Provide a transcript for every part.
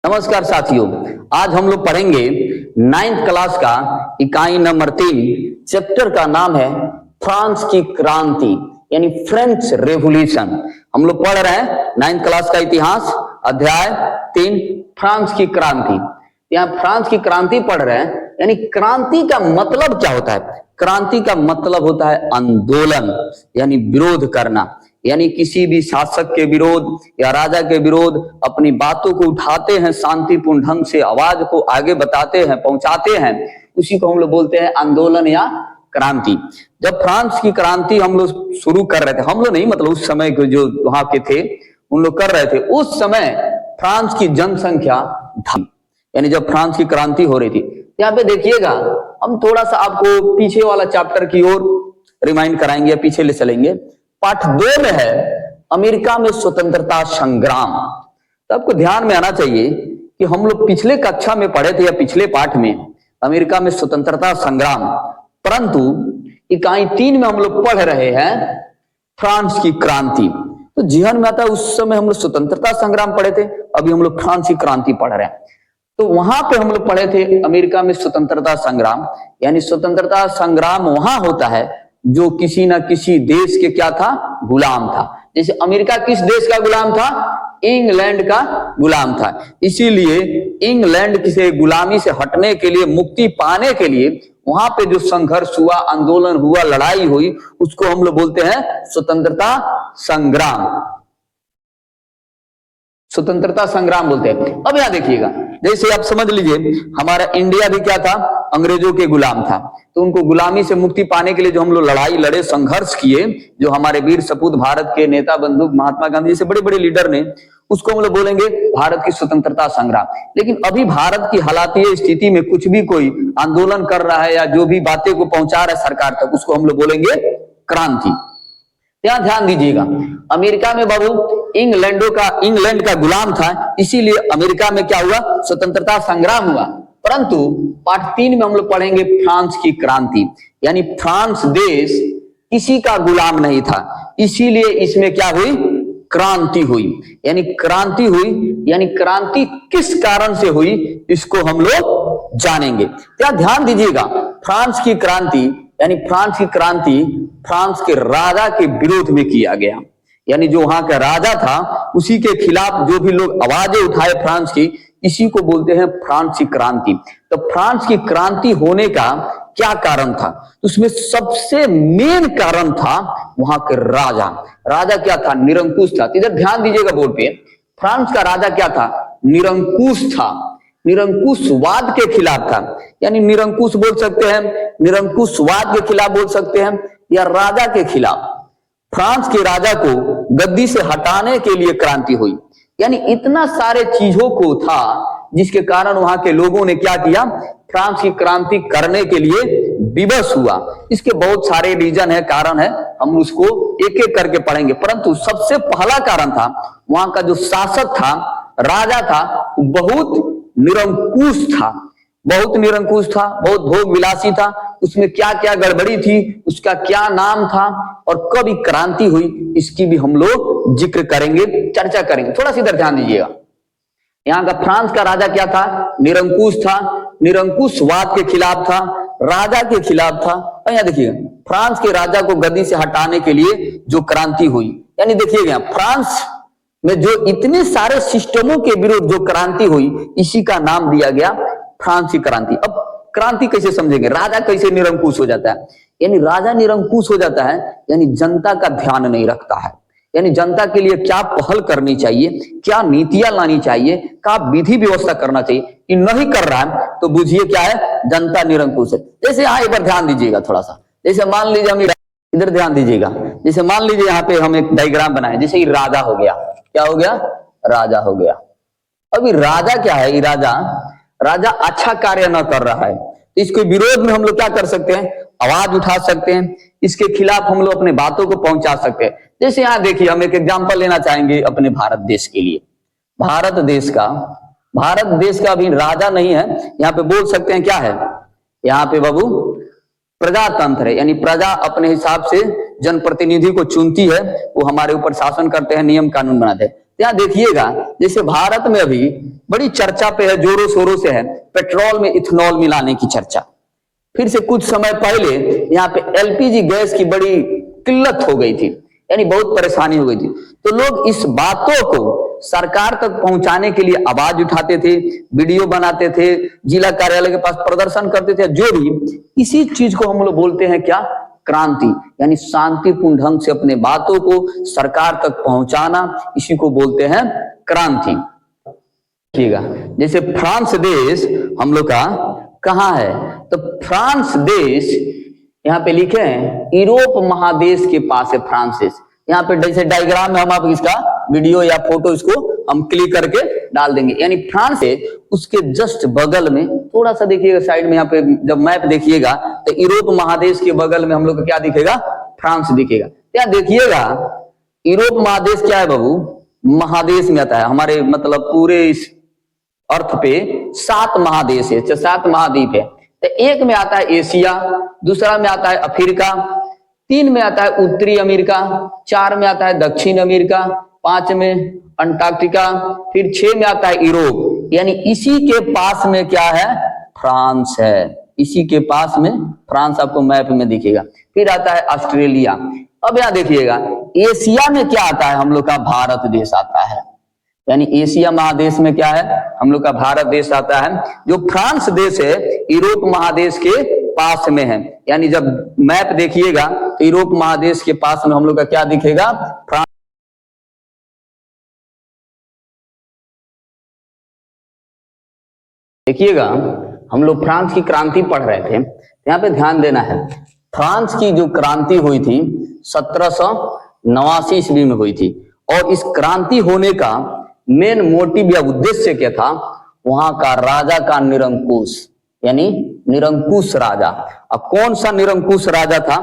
नमस्कार साथियों, आज हम लोग पढ़ेंगे 9th क्लास का इकाई नंबर 3। चैप्टर का नाम है फ्रांस की क्रांति यानी फ्रेंच रेवोल्यूशन। हम लोग पढ़ रहे हैं 9th क्लास का इतिहास, अध्याय 3 फ्रांस की क्रांति। यहाँ फ्रांस की क्रांति पढ़ रहे हैं, यानी क्रांति का मतलब क्या होता है? क्रांति का मतलब होता है आंदोलन, यानी विरोध करना, यानी किसी भी शासक के विरोध या राजा के विरोध अपनी बातों को उठाते हैं, शांतिपूर्ण ढंग से आवाज को आगे बताते हैं, पहुंचाते हैं, उसी को हम लोग बोलते हैं आंदोलन या क्रांति। जब फ्रांस की क्रांति हम लोग शुरू कर रहे थे, हम लोग नहीं मतलब उस समय के जो वहां के थे उन लोग कर रहे थे, उस समय फ्रांस की जनसंख्या थी, यानी जब फ्रांस की क्रांति हो रही थी। यहाँ पे देखिएगा, हम थोड़ा सा आपको पीछे वाला चैप्टर की ओर रिमाइंड कराएंगे या पीछे ले चलेंगे। पाठ 2 में है अमेरिका में स्वतंत्रता संग्राम। तो आपको ध्यान में आना चाहिए कि हम लोग पिछले कक्षा में पढ़े थे या पिछले पाठ में अमेरिका में स्वतंत्रता संग्राम, परंतु इकाई 3 में हम लोग पढ़ रहे हैं फ्रांस की क्रांति। तो जीवन में आता है उस समय हम लोग स्वतंत्रता संग्राम पढ़े थे, अभी हम लोग फ्रांस की क्रांति पढ़ रहे हैं। तो वहां पे हम लोग पढ़े थे अमेरिका में स्वतंत्रता संग्राम, यानी स्वतंत्रता संग्राम वहां होता है जो किसी ना किसी देश के क्या था, गुलाम था। जैसे अमेरिका किस देश का गुलाम था? इंग्लैंड का गुलाम था। इसीलिए इंग्लैंड से गुलामी से हटने के लिए, मुक्ति पाने के लिए वहां पे जो संघर्ष हुआ, आंदोलन हुआ, लड़ाई हुई, उसको हम लोग बोलते हैं स्वतंत्रता संग्राम। स्वतंत्रता संग्राम बोलते हैं। अब यहां देखिएगा, जैसे आप समझ लीजिए हमारा इंडिया भी क्या था, अंग्रेजों के गुलाम था। तो उनको गुलामी से मुक्ति पाने के लिए जो हम लोग लड़ाई लड़े, संघर्ष किए, जो हमारे वीर सपूत भारत के नेता बंधु महात्मा गांधी जैसे बड़े बड़े लीडर ने, उसको हम लोग बोलेंगे भारत की स्वतंत्रता संग्राम। लेकिन अभी भारत की हालातीय स्थिति में कुछ भी कोई आंदोलन कर रहा है या जो भी बातें को पहुंचा रहा है सरकार तक, उसको हम लोग बोलेंगे क्रांति। यहाँ ध्यान दीजिएगा, अमेरिका में बाबू इंग्लैंड का गुलाम था, इसीलिए अमेरिका में क्या हुआ, स्वतंत्रता संग्राम हुआ। परंतु पाठ 3 में हम लोग पढ़ेंगे फ्रांस की क्रांति, यानी फ्रांस देश किसी का गुलाम नहीं था, इसीलिए इसमें क्या हुई, क्रांति हुई। यानी क्रांति हुई, यानी क्रांति किस कारण से हुई इसको हम लोग जानेंगे। क्या ध्यान दीजिएगा, फ्रांस की क्रांति यानी फ्रांस की क्रांति फ्रांस के राजा के विरोध में किया गया, यानी जो वहां का राजा था उसी के खिलाफ जो भी लोग आवाजें उठाए फ्रांस की, इसी को बोलते हैं फ्रांस की क्रांति। तो फ्रांस की क्रांति होने का क्या कारण था? उसमें सबसे मेन कारण था वहां के राजा क्या था, निरंकुश था। इधर ध्यान दीजिएगा बोर्ड पे, फ्रांस का राजा क्या था, निरंकुश था, निरंकुशवाद के खिलाफ था। यानी निरंकुश बोल सकते हैं, निरंकुशवाद के खिलाफ बोल सकते हैं, या राजा के खिलाफ, फ्रांस के राजा को गद्दी से हटाने के लिए क्रांति हुई। यानी इतना सारे चीजों को था जिसके कारण वहां के लोगों ने क्या किया, फ्रांस की क्रांति करने के लिए विवश हुआ। इसके बहुत सारे रीजन है, कारण है, हम उसको एक एक करके पढ़ेंगे। परंतु सबसे पहला कारण था वहां का जो शासक था, राजा था, बहुत निरंकुश था, बहुत निरंकुश था, बहुत भोग विलासी था। उसमें क्या क्या गड़बड़ी थी, उसका क्या नाम था और कब क्रांति हुई, इसकी भी हम लोग जिक्र करेंगे, चर्चा करेंगे। थोड़ा सा इधर ध्यान दीजिएगा, यहाँ का फ्रांस का राजा क्या था, निरंकुश था, निरंकुशवाद के खिलाफ था, राजा के खिलाफ था। और यहाँ देखिएगा, फ्रांस के राजा को गद्दी से हटाने के लिए जो क्रांति हुई, यानी देखिएगा फ्रांस में जो इतने सारे सिस्टमों के विरुद्ध जो क्रांति हुई, इसी का नाम दिया गया फ्रांस की क्रांति। अब क्रांति कैसे समझेंगे, राजा कैसे निरंकुश हो जाता है? यानी राजा निरंकुश हो जाता है, यानी जनता का ध्यान नहीं रखता है, यानी जनता के लिए क्या पहल करनी चाहिए, क्या नीतियां लानी चाहिए, क्या विधि व्यवस्था करना चाहिए, ये नहीं कर रहा है, तो बुझिए क्या है, जनता निरंकुश है। जैसे यहाँ एक बार ध्यान दीजिएगा थोड़ा सा, जैसे मान लीजिए हम इधर ध्यान दीजिएगा, जैसे मान लीजिए यहाँ पे हम एक डायग्राम बनाए, जैसे ये राजा हो गया, क्या हो गया, राजा हो गया। अभी राजा क्या है, ये राजा अच्छा कार्य न कर रहा है, तो इसके विरोध में हम लोग क्या कर सकते हैं, आवाज उठा सकते हैं, इसके खिलाफ हम लोग अपने बातों को पहुंचा सकते हैं। जैसे यहाँ देखिए, हम एक एग्जांपल लेना चाहेंगे अपने भारत देश के लिए। भारत देश का अभी राजा नहीं है, यहाँ पे बोल सकते हैं क्या है, यहाँ पे बाबू प्रजातंत्र है, यानी प्रजा अपने हिसाब से जनप्रतिनिधि को चुनती है, वो हमारे ऊपर शासन करते हैं, नियम कानून बनाते हैं। यहाँ देखिएगा जैसे भारत में अभी बड़ी चर्चा पे है, जोरों शोरों से है, पेट्रोल में इथेनॉल मिलाने की चर्चा। फिर से कुछ समय पहले यहाँ पे एलपीजी गैस की बड़ी किल्लत हो गई थी, यानी बहुत परेशानी हो गई थी। तो लोग इस बातों को सरकार तक पहुंचाने के लिए आवाज उठाते थे, वीडियो बनाते थे, जिला कार्यालय के पास प्रदर्शन करते थे, जो भी। इसी चीज को हम लोग बोलते हैं क्या? क्रांति, यानी शांतिपूर्ण ढंग से अपने बातों को सरकार तक पहुंचाना, इसी को बोलते हैं क्रांति। देखिएगा जैसे फ्रांस देश हम लोग का कहाँ है, तो फ्रांस देश यहाँ पे लिखे हैं यूरोप महादेश के पास है फ्रांस देश। यहाँ पे जैसे डायग्राम में हम आप इसका वीडियो या फोटो इसको हम क्लिक करके डाल देंगे, यानी फ्रांस है उसके जस्ट बगल में, थोड़ा सा देखिएगा साइड में, यहाँ पे जब मैप देखिएगा तो यूरोप महादेश के बगल में हम लोग को क्या दिखेगा? फ्रांस दिखेगा। यहाँ देखिएगा यूरोप महादेश क्या है बाबू? महादेश में आता है, हमारे मतलब पूरे इस अर्थ पे 7 महादेश है, 7 महाद्वीप है। तो एक में आता है एशिया, दूसरा में आता है अफ्रीका, 3 में आता है उत्तरी अमेरिका, 4 में आता है दक्षिण अमेरिका, 5 में अंटार्कटिका, फिर 6 में आता है यूरोप। यानी इसी के पास में क्या है? फ्रांस है। इसी के पास में फ्रांस आपको मैप में दिखेगा। फिर आता है ऑस्ट्रेलिया। अब यहाँ देखिएगा एशिया में क्या आता है? हम लोग का भारत देश आता है, यानी एशिया महादेश में क्या है? हम लोग का भारत देश आता है। जो फ्रांस देश है यूरोप महादेश के पास में है, यानी जब मैप देखिएगा तो यूरोप महादेश के पास में हम लोग का क्या दिखेगा? फ्रांस। देखिएगा हम लोग फ्रांस की क्रांति पढ़ रहे थे, यहाँ पे ध्यान देना है। फ्रांस की जो क्रांति हुई थी 1789 ईस्वी में हुई थी, और इस क्रांति होने का मेन मोटिव या उद्देश्य क्या था? वहां का राजा का निरंकुश, यानी निरंकुश राजा। अब कौन सा निरंकुश राजा था?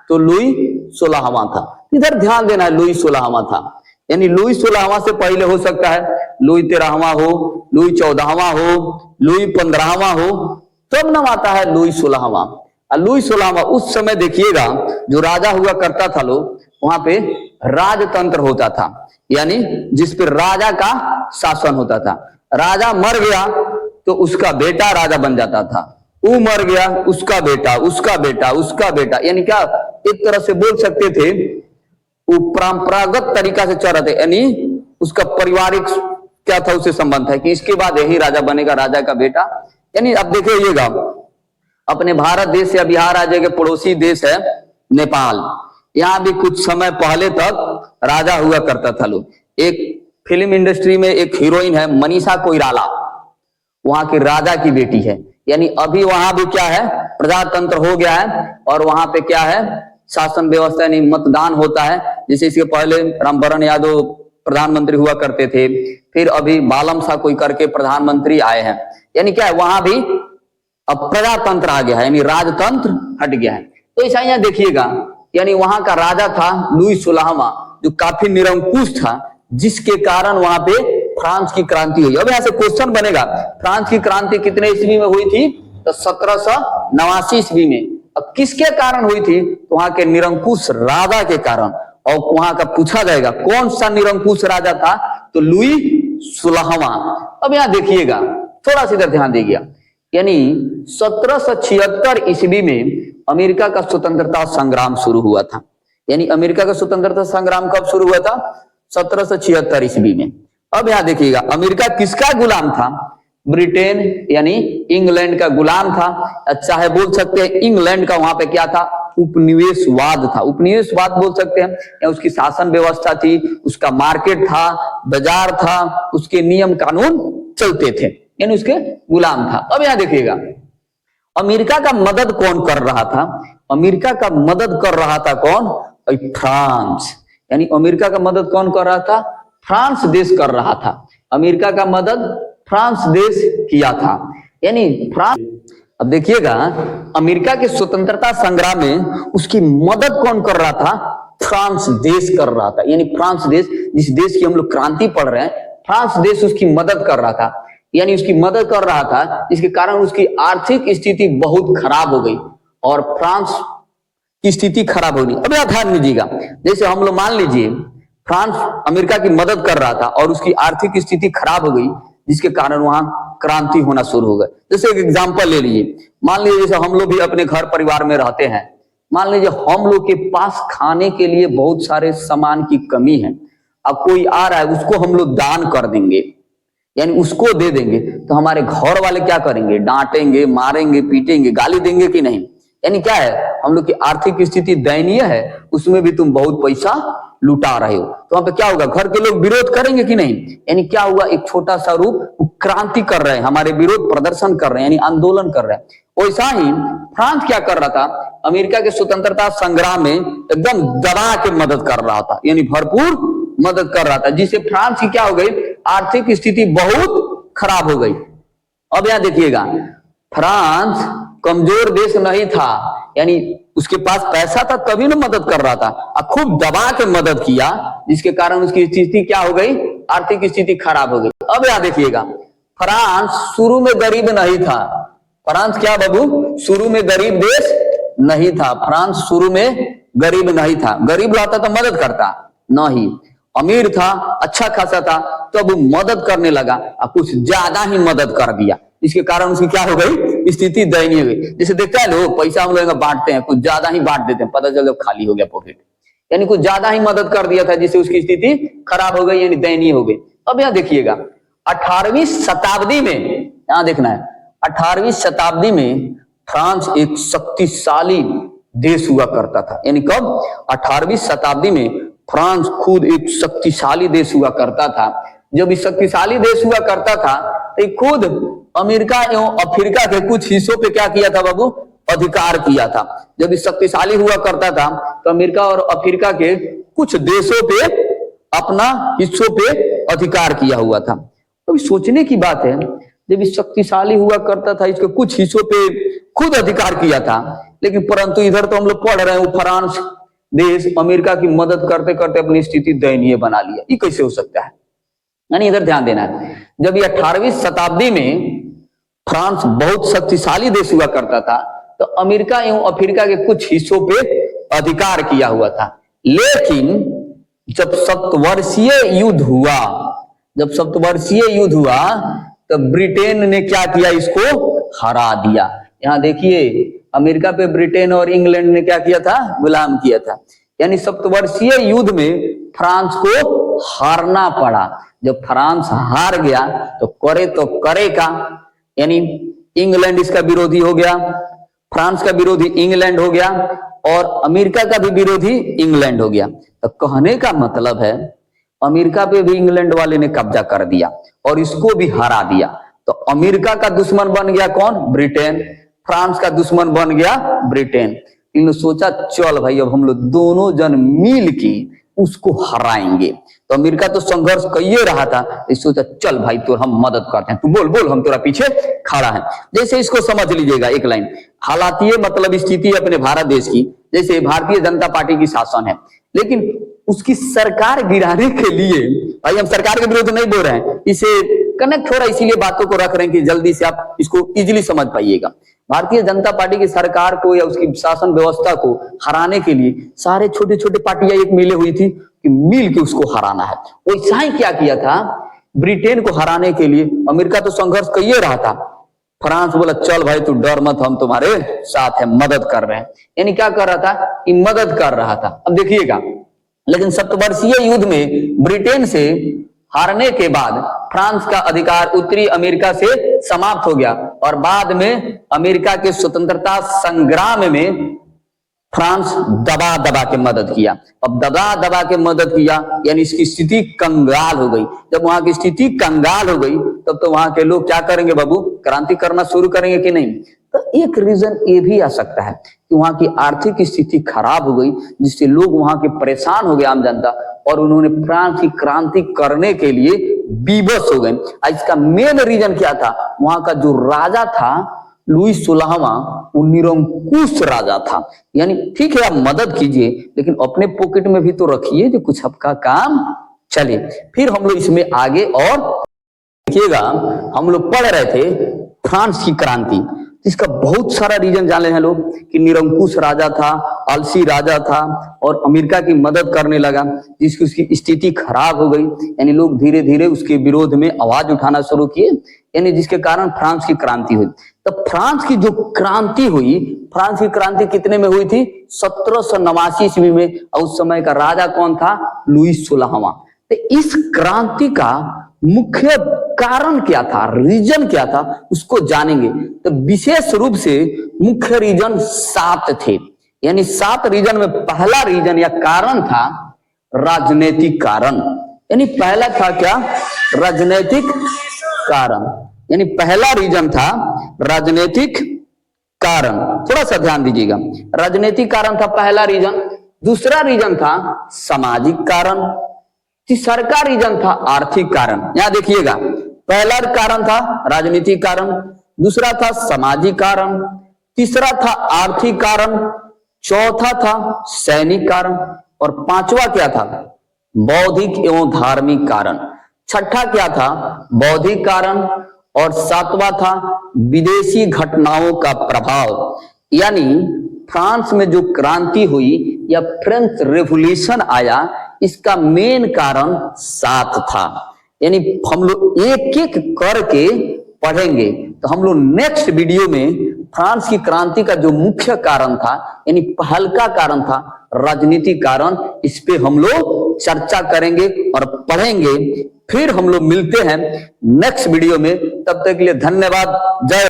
तो लुई 16वां था। इधर ध्यान देना है, लुई 16वां था, यानी लुई 16वां से पहले हो सकता है लुई 13वां हो, लुई 14वां हो, लुई 15वां हो, तब नाम आता है लुई 16वां। लुई 16वां उस समय देखिएगा जो राजा हुआ करता था लोग, वहां पे राजतंत्र होता था, यानी जिस पे राजा का शासन होता था। राजा मर गया तो उसका बेटा राजा बन जाता था, वो मर गया उसका बेटा, उसका बेटा, उसका बेटा, यानी क्या एक तरह से बोल सकते थे वो परंपरागत तरीका से चल रहे थे, यानी उसका पारिवारिक क्या था उससे संबंध है कि इसके बाद यही राजा बनेगा, राजा का बेटा। यानी अब देखिएगा अपने भारत देश या बिहार राज्य के पड़ोसी देश है नेपाल, यहाँ भी कुछ समय पहले तक राजा हुआ करता था लोग। एक फिल्म इंडस्ट्री में एक हीरोइन है मनीषा कोइराला, वहां की राजा की बेटी है, यानी अभी वहां भी क्या है? प्रजातंत्र हो गया है, और वहां पे क्या है? शासन व्यवस्था, यानी मतदान होता है। जैसे इसके पहले रामवरण यादव प्रधानमंत्री हुआ करते थे, फिर अभी बालम शाह कोई करके प्रधानमंत्री आए हैं, यानी क्या है? वहां भी अब प्रजातंत्र आ गया है, यानी राजतंत्र हट गया है। तो ऐसा यहाँ देखिएगा, यानी वहां का राजा था लुई 16वां, जो काफी निरंकुश था, जिसके कारण वहां पे फ्रांस की क्रांति हुई। अब यहाँ से क्वेश्चन बनेगा, फ्रांस की क्रांति कितने ईस्वी में हुई थी? तो 1789 ईस्वी में। अब किसके कारण हुई थी? तो वहां के निरंकुश राजा के कारण। और वहां का पूछा जाएगा कौन सा निरंकुश राजा था? तो लुई 16वां। अब यहाँ देखिएगा, थोड़ा सा इधर ध्यान दीजिए, यानी 1776 ईस्वी में अमेरिका का स्वतंत्रता संग्राम शुरू हुआ था। यानी अमेरिका का स्वतंत्रता संग्राम कब शुरू हुआ था? 1776 ईस्वी में। अब यहाँ देखिएगा अमेरिका किसका गुलाम था? ब्रिटेन यानी इंग्लैंड का गुलाम था। अच्छा है, बोल सकते हैं इंग्लैंड का वहां पे क्या था? उपनिवेशवाद था, उपनिवेशवाद बोल सकते हैं, या उसकी शासन व्यवस्था थी, उसका मार्केट था, बाजार था, उसके नियम कानून चलते थे, यानी उसके गुलाम था। अब यहाँ देखिएगा अमेरिका का मदद कौन कर रहा था? अमेरिका का मदद कर रहा था कौन? फ्रांस। यानी अमेरिका का मदद कौन कर रहा था? फ्रांस देश कर रहा था। अमेरिका का मदद फ्रांस देश किया था, यानी फ्रांस। अब देखिएगा अमेरिका के स्वतंत्रता संग्राम में उसकी मदद कौन कर रहा था? फ्रांस देश कर रहा था। यानी फ्रांस देश, जिस देश की हम लोग क्रांति पढ़ रहे हैं, फ्रांस देश उसकी मदद कर रहा था, यानी उसकी मदद कर रहा था, जिसके कारण उसकी आर्थिक स्थिति बहुत खराब हो गई और फ्रांस की स्थिति खराब हो गई। अब यहाँ ध्यान दीजिएगा, जैसे हम लोग मान लीजिए फ्रांस अमेरिका की मदद कर रहा था और उसकी आर्थिक स्थिति खराब हो गई, जिसके कारण वहां क्रांति होना शुरू हो गई। जैसे एक एग्जांपल ले लीजिए, मान लीजिए जैसे हम लोग भी अपने घर परिवार में रहते हैं, मान लीजिए हम लोग के पास खाने के लिए बहुत सारे सामान की कमी है, अब कोई आ रहा है उसको हम लोग दान कर देंगे, यानी उसको दे देंगे, तो हमारे घर वाले क्या करेंगे? डांटेंगे, मारेंगे, पीटेंगे, गाली देंगे कि नहीं? यानी क्या है, हम लोग की आर्थिक स्थिति दयनीय है, उसमें भी तुम बहुत पैसा लुटा रहे हो, तो वहां पे क्या होगा? घर के लोग विरोध करेंगे कि नहीं? यानी क्या हुआ? एक छोटा सा रूप क्रांति कर रहे हैं, हमारे विरोध प्रदर्शन कर रहे हैं, यानी आंदोलन कर रहे हैं। वैसा ही फ्रांस क्या कर रहा था? अमेरिका के स्वतंत्रता संग्राम में एकदम दबा के मदद कर रहा था, यानी भरपूर मदद कर रहा था, जिससे फ्रांस की क्या हो गई? आर्थिक स्थिति बहुत खराब हो गई। अब यहां देखिएगा, फ्रांस कमजोर देश नहीं था, यानी उसके पास पैसा था तभी ना मदद कर रहा था, अब खूब दबा के मदद किया, जिसके कारण उसकी स्थिति क्या हो गई? आर्थिक स्थिति खराब हो गई। अब यहां देखिएगा, फ्रांस शुरू में गरीब नहीं था। फ्रांस क्या बाबू? शुरू में गरीब देश नहीं था। फ्रांस शुरू में गरीब नहीं था, गरीब रहता तो मदद करता नहीं, अमीर था, अच्छा खासा था, तो अब वो मदद करने लगा, अब कुछ ज्यादा ही मदद कर दिया, इसके कारण उसकी क्या हो गई? स्थिति दयनीय हो गई। जैसे देखता है लोग पैसा हम लोग बांटते हैं, कुछ ज्यादा ही बांट देते हैं, पता चल खाली हो गया पॉकेट, यानी कुछ ज्यादा ही मदद कर दिया था, जिससे उसकी स्थिति खराब हो गई, यानी दयनीय हो गई। अब यहां देखिएगा, 18वीं शताब्दी में, यहां देखना है, 18वीं शताब्दी में फ्रांस एक शक्तिशाली देश हुआ करता था। यानी कब? 18वीं शताब्दी में फ्रांस खुद एक शक्तिशाली देश हुआ करता था। जब इस शक्तिशाली देश हुआ करता था तो खुद अमेरिका एवं अफ्रीका के कुछ हिस्सों पे क्या किया था बाबू? अधिकार किया था। जब इस शक्तिशाली हुआ करता था तो अमेरिका और अफ्रीका के कुछ देशों पे, अपना हिस्सों पे अधिकार किया हुआ था। तो सोचने की बात है, जब इस शक्तिशाली हुआ करता था, इसके कुछ हिस्सों पे खुद अधिकार किया था, लेकिन परंतु इधर तो हम लोग पढ़ रहे हैं, वो फ्रांस देश अमेरिका की मदद करते करते अपनी स्थिति दयनीय बना लिया। ये कैसे हो सकता है? यानी इधर ध्यान देना है, जब ये 18वीं शताब्दी में फ्रांस बहुत शक्तिशाली देश हुआ करता था, तो अमेरिका एवं अफ्रीका के कुछ हिस्सों पे अधिकार किया हुआ था। लेकिन जब सप्तवर्षीय युद्ध हुआ, तो ब्रिटेन ने क्या किया? इसको हरा दिया। यहां देखिए, अमेरिका पे ब्रिटेन और इंग्लैंड ने क्या किया था? गुलाम किया था। यानी सप्तवर्षीय युद्ध में फ्रांस को हारना पड़ा। जब फ्रांस हार गया तो करे का, यानी इंग्लैंड इसका विरोधी हो गया, फ्रांस का विरोधी इंग्लैंड हो गया और अमेरिका का भी विरोधी इंग्लैंड हो गया। तो कहने का मतलब है, अमेरिका पे भी इंग्लैंड वाले ने कब्जा कर दिया और इसको भी हरा दिया। तो अमेरिका का दुश्मन बन गया कौन? ब्रिटेन। फ्रांस का दुश्मन बन गया ब्रिटेन। इन्होंने सोचा चल भाई, अब हम लोग दोनों जन मिल के उसको हराएंगे। तो अमेरिका तो संघर्ष कइये रहा था, सोचा चल भाई तो हम मदद करते हैं, तू बोल हम तेरा पीछे खड़ा है। जैसे इसको समझ लीजिएगा एक लाइन, हालातिये मतलब स्थिति अपने भारत देश की, जैसे भारतीय जनता पार्टी की शासन है, लेकिन उसकी सरकार गिराने के लिए, भाई हम सरकार के विरुद्ध नहीं बोल रहे हैं, इसे कनेक्ट हो रहा है, इसीलिए बातों को रख रहे हैं कि जल्दी से आप इसको इजीली समझ पाइएगा। भारतीय जनता पार्टी की सरकार को या उसकी शासन व्यवस्था को हराने के लिए सारे छोटे छोटे पार्टियां एक मिले हुई थी कि मिल के उसको हराना है। वैसा ही क्या किया था ब्रिटेन को हराने के लिए? अमेरिका तो संघर्ष किए रहा था, फ्रांस बोला चल भाई तू डर मत, हम तुम्हारे साथ है, मदद कर रहे हैं। यानी क्या कर रहा था कि मदद कर रहा था। अब देखिएगा, लेकिन सप्तवर्षीय युद्ध में ब्रिटेन से हारने के बाद फ्रांस का अधिकार उत्तरी अमेरिका से समाप्त हो गया और बाद में अमेरिका के स्वतंत्रता संग्राम में फ्रांस दबा दबा के मदद किया। अब दबा दबा के मदद किया यानी इसकी स्थिति कंगाल हो गई। जब वहां की स्थिति कंगाल हो गई तब तो वहां के लोग क्या करेंगे बाबू? क्रांति करना शुरू करेंगे कि नहीं? तो एक रीजन ये भी आ सकता है कि वहां की आर्थिक स्थिति खराब हो गई, जिससे लोग वहां के परेशान हो गए, आम जनता, और उन्होंने फ्रांस की क्रांति करने के लिए विवश हो गए। इसका मेन रीजन क्या था? वहां का जो राजा था लुई 16वां, वो निरंकुश राजा था। यानी ठीक है आप मदद कीजिए, लेकिन अपने पॉकेट में भी तो रखिए जो कुछ आपका काम चले। फिर हम लोग इसमें आगे और देखिएगा, हम लोग पढ़ रहे थे फ्रांस की क्रांति। इसका बहुत सारा रीजन जाने हैं लोग कि निरंकुश राजा था, आलसी राजा था और अमेरिका की मदद करने लगा, जिसकी उसकी स्थिति खराब हो गई। यानी लोग धीरे धीरे उसके विरोध में आवाज उठाना शुरू किए, यानी जिसके कारण फ्रांस की क्रांति हुई। तो फ्रांस की जो क्रांति हुई, फ्रांस की क्रांति कितने में हुई थी? 1789 ईस्वी में। और उस समय का राजा कौन था? लुईस 16वां। तो इस क्रांति का मुख्य कारण क्या था, रीजन क्या था, उसको जानेंगे। तो विशेष रूप से मुख्य रीजन 7 थे। यानी 7 रीजन में पहला रीजन या कारण था राजनीतिक कारण। यानी पहला था क्या? राजनीतिक कारण। यानी पहला रीजन था राजनीतिक कारण। थोड़ा सा ध्यान दीजिएगा, राजनीतिक कारण था पहला रीजन। दूसरा रीजन था सामाजिक कारण। तीसरा रीजन था आर्थिक कारण। यहां देखिएगा, पहला कारण था राजनीतिक कारण, दूसरा था सामाजिक कारण, तीसरा था आर्थिक कारण, चौथा था सैनिक कारण और पांचवा क्या था? बौद्धिक एवं धार्मिक कारण। छठा क्या था? बौद्धिक कारण और सातवां था विदेशी घटनाओं का प्रभाव। यानी फ्रांस में जो क्रांति हुई या फ्रेंच रेवोल्यूशन आया, इसका मेन कारण 7 था। यानी हम लोग एक एक करके पढ़ेंगे। तो हम लोग नेक्स्ट वीडियो में फ्रांस की क्रांति का जो मुख्य कारण था, यानी पहला कारण था राजनीतिक कारण, इस पे हम लोग चर्चा करेंगे और पढ़ेंगे। फिर हम लोग मिलते हैं नेक्स्ट वीडियो में। तब तक के लिए धन्यवाद। जय